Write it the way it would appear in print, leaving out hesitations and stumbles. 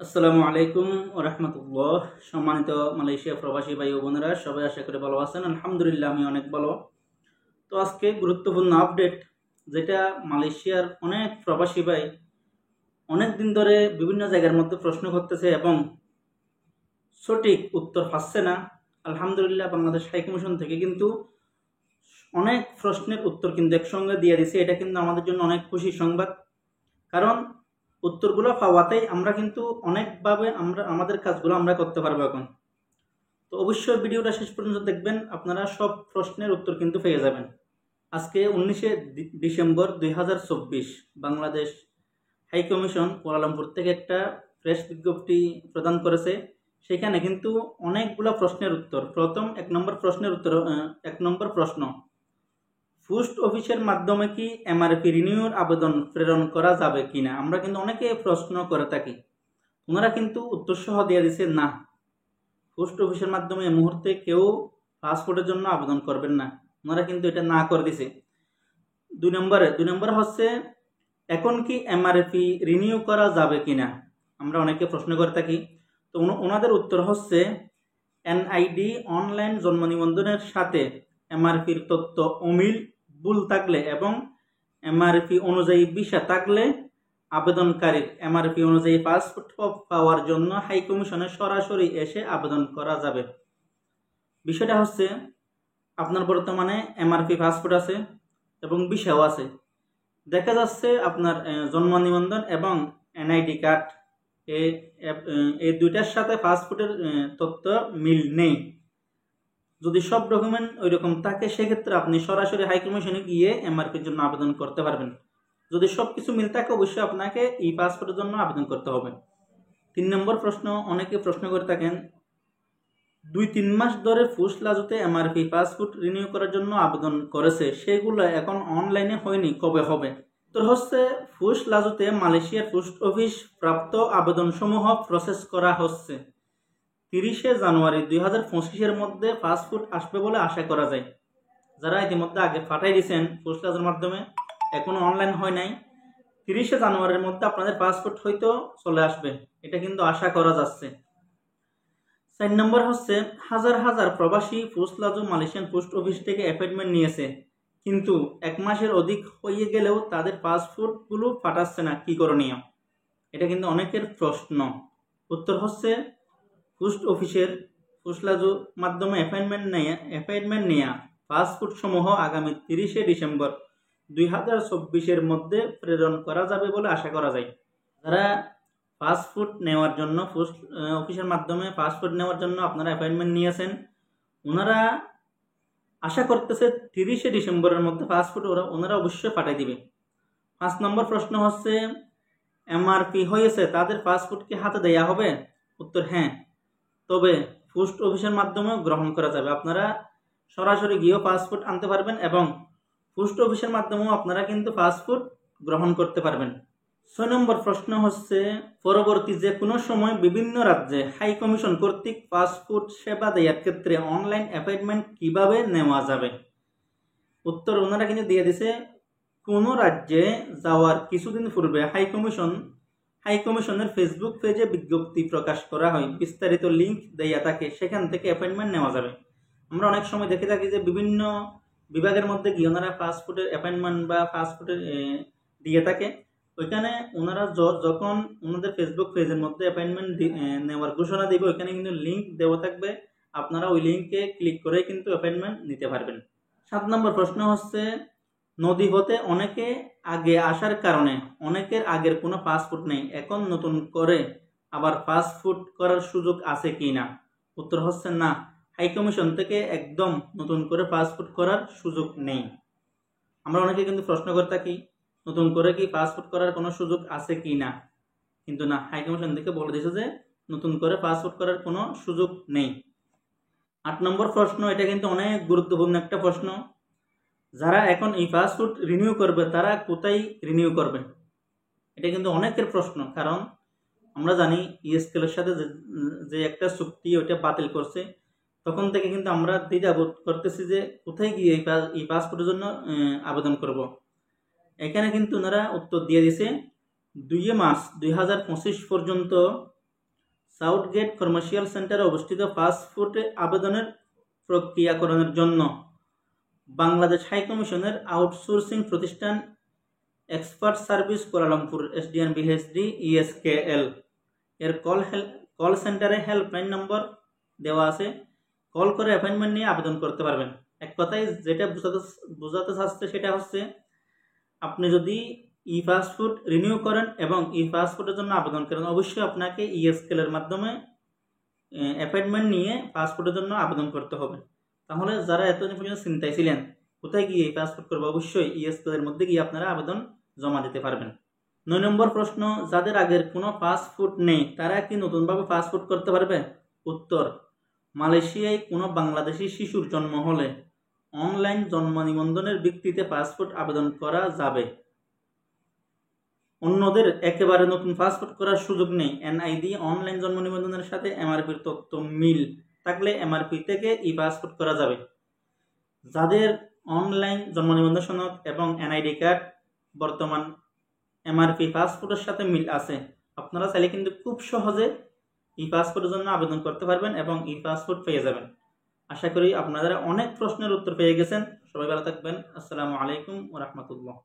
আসসালামু আলাইকুম ওয়া রাহমাতুল্লাহ। সম্মানিত মালয়েশিয়া প্রবাসী ভাই ও বোনেরা, সবাই আশা করি ভালো আছেন। আলহামদুলিল্লাহ আমি অনেক ভালো। তো আজকে গুরুত্বপূর্ণ আপডেট, যেটা মালয়েশিয়ার অনেক প্রবাসী ভাই অনেক দিন ধরে বিভিন্ন জায়গার মধ্যে প্রশ্ন করতেছে এবং সঠিক উত্তর পাচ্ছে না। আলহামদুলিল্লাহ বাংলাদেশ হাই কমিশন থেকে কিন্তু অনেক প্রশ্নের উত্তর কিন্তু একসঙ্গে দিয়ে দিছে। এটা কিন্তু আমাদের জন্য অনেক খুশির সংবাদ, কারণ উত্তরগুলো পাওয়াতেই আমরা কিন্তু অনেকভাবে আমাদের কাজগুলো আমরা করতে পারবো এখন। তো অবশ্যই ভিডিওটা শেষ পর্যন্ত দেখবেন, আপনারা সব প্রশ্নের উত্তর কিন্তু পেয়ে যাবেন। আজকে 19শে December 2024 Bangladesh high commission Kuala Lumpur থেকে একটা প্রেস বিজ্ঞপ্তি প্রদান করেছে। সেখানে কিন্তু অনেকগুলো প্রশ্নের উত্তর। প্রথম এক নম্বর প্রশ্নের উত্তর, এক নম্বর প্রশ্ন, পোস্ট অফিসের মাধ্যমে কি এমআরপি রিনিউর আবেদন প্রেরণ করা যাবে কিনা। আমরা কিন্তু অনেকে প্রশ্ন করে থাকি, ওনারা কিন্তু উত্তর সহ দিয়ে দিচ্ছে না, পোস্ট অফিসের মাধ্যমে এই মুহূর্তে কেউ পাসপোর্টের জন্য আবেদন করবেন না। ওনারা কিন্তু এটা না করে দিছে। দুই নম্বরে হচ্ছে, এখন কি এমআরপি রিনিউ করা যাবে কিনা। আমরা অনেকে প্রশ্ন করে থাকি। তো ওনাদের উত্তর হচ্ছে, এনআইডি অনলাইন জন্ম নিবন্ধনের সাথে এমআরপির তথ্য অমিল, ভুল থাকলে এবং এমআরপি অনুযায়ী ভিসা থাকলে আবেদনকারীর এমআরপি অনুযায়ী পাসপোর্ট পাওয়ার জন্য হাই কমিশনে সরাসরি এসে আবেদন করা যাবে। বিষয়টা হচ্ছে, আপনার বর্তমানে এমআরপি পাসপোর্ট আছে এবং ভিসাও আছে। দেখা যাচ্ছে আপনার জন্ম নিবন্ধন এবং এনআইডি কার্ড এই দুইটার সাথে পাসপোর্টের তথ্য মিল নেই। যদি সব ডকুমেন্ট ওই রকম থাকে, সেক্ষেত্রে আপনি সরাসরি হাই কমিশনে গিয়ে এমআরপির জন্য আবেদন করতে পারবেন। যদি সব কিছু মিল থাকে, অবশ্যই আপনাকে ই পাসপোর্টের জন্য আবেদন করতে হবে। 3 নম্বর প্রশ্ন, অনেকে প্রশ্ন করে থাকেন, 2-3 মাস ধরে ফুসলাজুতে এমআরপি পাসপোর্ট রিনিউ করার জন্য আবেদন করেছে, সেগুলো এখন অনলাইনে হয়নি, কবে হবে। তো হচ্ছে, ফুসলাজুতে মালয়েশিয়ার পোস্ট অফিস প্রাপ্ত আবেদনসমূহ প্রসেস করা হচ্ছে। 30শে জানুয়ারি 2025-এর মধ্যে পাসপোর্ট আসবে বলে আশা করা যায়। যারা ইতিমধ্যে আগে পাঠাই দিয়েছেন পোস্টলাজের মাধ্যমে, এখনো অনলাইন হয় নাই, 30শে জানুয়ারির মধ্যে আপনাদের পাসপোর্ট হয়তো চলে আসবে, এটা কিন্তু আশা করা যাচ্ছে। 4 নম্বর হচ্ছে, হাজার হাজার প্রবাসী পোস্টলাজু মালয়েশিয়ান পোস্ট অফিস থেকে অ্যাপয়েন্টমেন্ট নিয়েছে, কিন্তু 1 মাসের অধিক হয়ে গেলেও তাদের পাসপোর্টগুলো পাঠাচ্ছে না, কি করণীয়। এটা কিন্তু অনেকের প্রশ্ন। উত্তর হচ্ছে, পোস্ট অফিসের পোস্টলাজু মাধ্যমে অ্যাপয়েন্টমেন্ট নেয়া পাসপোর্ট সমূহ আগামী 30শে ডিসেম্বর 2024-এর মধ্যে প্রেরণ করা যাবে বলে আশা করা যায়। যারা পাসপোর্ট নেওয়ার জন্য পোস্ট অফিসের মাধ্যমে পাসপোর্ট নেওয়ার জন্য আপনারা অ্যাপয়েন্টমেন্ট নিয়েছেন, ওনারা আশা করতেছে 30শে ডিসেম্বরের মধ্যে পাসপোর্ট ওনারা অবশ্যই পাঠিয়ে দিবে। 5 নম্বর প্রশ্ন হচ্ছে, এমআরপি হয়েছে তাদের পাসপোর্ট কি হাতে দেওয়া হবে। উত্তর হ্যাঁ, তবে পোস্ট অফিসের মাধ্যমেও গ্রহণ করা যাবে। আপনারা সরাসরি গিয়েও পাসপোর্ট আনতে পারবেন এবং পোস্ট অফিসের মাধ্যমেও আপনারা কিন্তু পাসপোর্ট গ্রহণ করতে পারবেন। 6 নম্বর প্রশ্ন হচ্ছে, পরবর্তী যে কোনো সময় বিভিন্ন রাজ্যে হাই কমিশন কর্তৃক পাসপোর্ট সেবা দেওয়ার ক্ষেত্রে অনলাইন অ্যাপয়েন্টমেন্ট কিভাবে নেওয়া যাবে। উত্তর ওনারা কিন্তু দিয়ে দিছে, কোনো রাজ্যে যাওয়ার কিছুদিন পূর্বে হাই কমিশনের ফেসবুক পেজে বিজ্ঞপ্তি প্রকাশ করা হয়, বিস্তারিত লিঙ্ক দেয়া থাকে, সেখান থেকে অ্যাপয়েন্টমেন্ট নেওয়া যাবে। আমরা অনেক সময় দেখে থাকি যে বিভিন্ন বিভাগের মধ্যে গিয়ে ওনারা পাসপোর্টের অ্যাপয়েন্টমেন্ট বা পাসপোর্টের দিয়ে থাকে। ওইখানে ওনারা যখন ওনাদের ফেসবুক পেজের মধ্যে অ্যাপয়েন্টমেন্ট নেওয়ার ঘোষণা দিবে, ওইখানে কিন্তু লিঙ্ক দেওয়া থাকবে, আপনারা ওই লিঙ্কে ক্লিক করে কিন্তু অ্যাপয়েন্টমেন্ট নিতে পারবেন। 7 নম্বর প্রশ্ন হচ্ছে, নদী হতে অনেকে আগে আসার কারণে অনেকের আগের কোনো পাসপোর্ট নেই, এখন নতুন করে আবার পাসপোর্ট করার সুযোগ আছে কি না। উত্তর হচ্ছে না, হাই কমিশন থেকে একদম নতুন করে পাসপোর্ট করার সুযোগ নেই। আমরা অনেকে কিন্তু প্রশ্ন করে থাকি, নতুন করে কি পাসপোর্ট করার কোনো সুযোগ আছে কি না, কিন্তু না, হাই কমিশন থেকে বলে দিয়েছে যে নতুন করে পাসপোর্ট করার কোনো সুযোগ নেই। 8 নম্বর প্রশ্ন, এটা কিন্তু অনেক গুরুত্বপূর্ণ একটা প্রশ্ন, যারা এখন এই পাসপোর্ট রিনিউ করবে তারা কোথায় রিনিউ করবে। এটা কিন্তু অনেকের প্রশ্ন, কারণ আমরা জানি ইএসকেলের সাথে যে একটা চুক্তি ওইটা বাতিল করছে, তখন থেকে কিন্তু আমরা দ্বিধাবোধ করতেছি যে কোথায় গিয়ে এই পাসপোর্টের জন্য আবেদন করব। এখানে কিন্তু ওনারা উত্তর দিয়ে দিয়েছে, 2 মার্চ 2025 পর্যন্ত সাউথগেট কমার্শিয়াল সেন্টারে অবস্থিত পাসপোর্টে আবেদনের প্রক্রিয়াকরণের জন্য বাংলাদেশ হাই কমিশনের আউটসোর্সিং প্রতিষ্ঠান expert service Kuala Lumpur SDN BHD ESKL এর কল সেন্টারে হেল্পলাইন নম্বর দেওয়া আছে। কল করে অ্যাপয়েন্টমেন্ট নিয়ে আবেদন করতে পারবেন। এক কথায় যেটা বোঝাতে চাচ্ছে সেটা হচ্ছে, আপনি যদি ই পাসপোর্ট রিনিউ করেন এবং ই পাসপোর্টের জন্য আবেদন করেন, অবশ্যই আপনাকে ESKL এর মাধ্যমে অ্যাপয়েন্টমেন্ট নিয়ে পাসপোর্টের জন্য আবেদন করতে হবে। তাহলে যারা এতদিন পর্যন্ত চিন্তায় ছিলেন কোথায় গিয়ে এই পাসপোর্ট করবো, অবশ্যই ESKL এর মধ্যে গিয়ে আপনারা আবেদন জমা দিতে পারবেন। 9 নম্বর প্রশ্ন, যাদের আগের কোনো পাসপোর্ট নেই তারা কি নতুনভাবে পাসপোর্ট করতে পারবে? উত্তর, মালয়েশিয়ায় কোনো বাংলাদেশি শিশুর জন্ম হলে অনলাইন জন্ম নিবন্ধনের ভিত্তিতে পাসপোর্ট আবেদন করা যাবে। অন্যদের একেবারে নতুন পাসপোর্ট করার সুযোগ নেই। NID অনলাইন জন্ম নিবন্ধনের সাথে MRPর তথ্য মিল থাকলে MRP থেকে ই পাসপোর্ট করা যাবে। যাদের অনলাইন জন্ম নিবন্ধন সনদ এবং NID কার্ড বর্তমান MRP পাসপোর্টের সাথে মিল আছে, আপনারা চাইলে কিন্তু খুব সহজে ই পাসপোর্টের জন্য আবেদন করতে পারবেন এবং ই পাসপোর্ট পেয়ে যাবেন। আশা করি আপনারা অনেক প্রশ্নের উত্তর পেয়ে গেছেন। সবাই ভালো থাকবেন। আসসালামু আলাইকুম ওয়া রাহমাতুল্লাহ।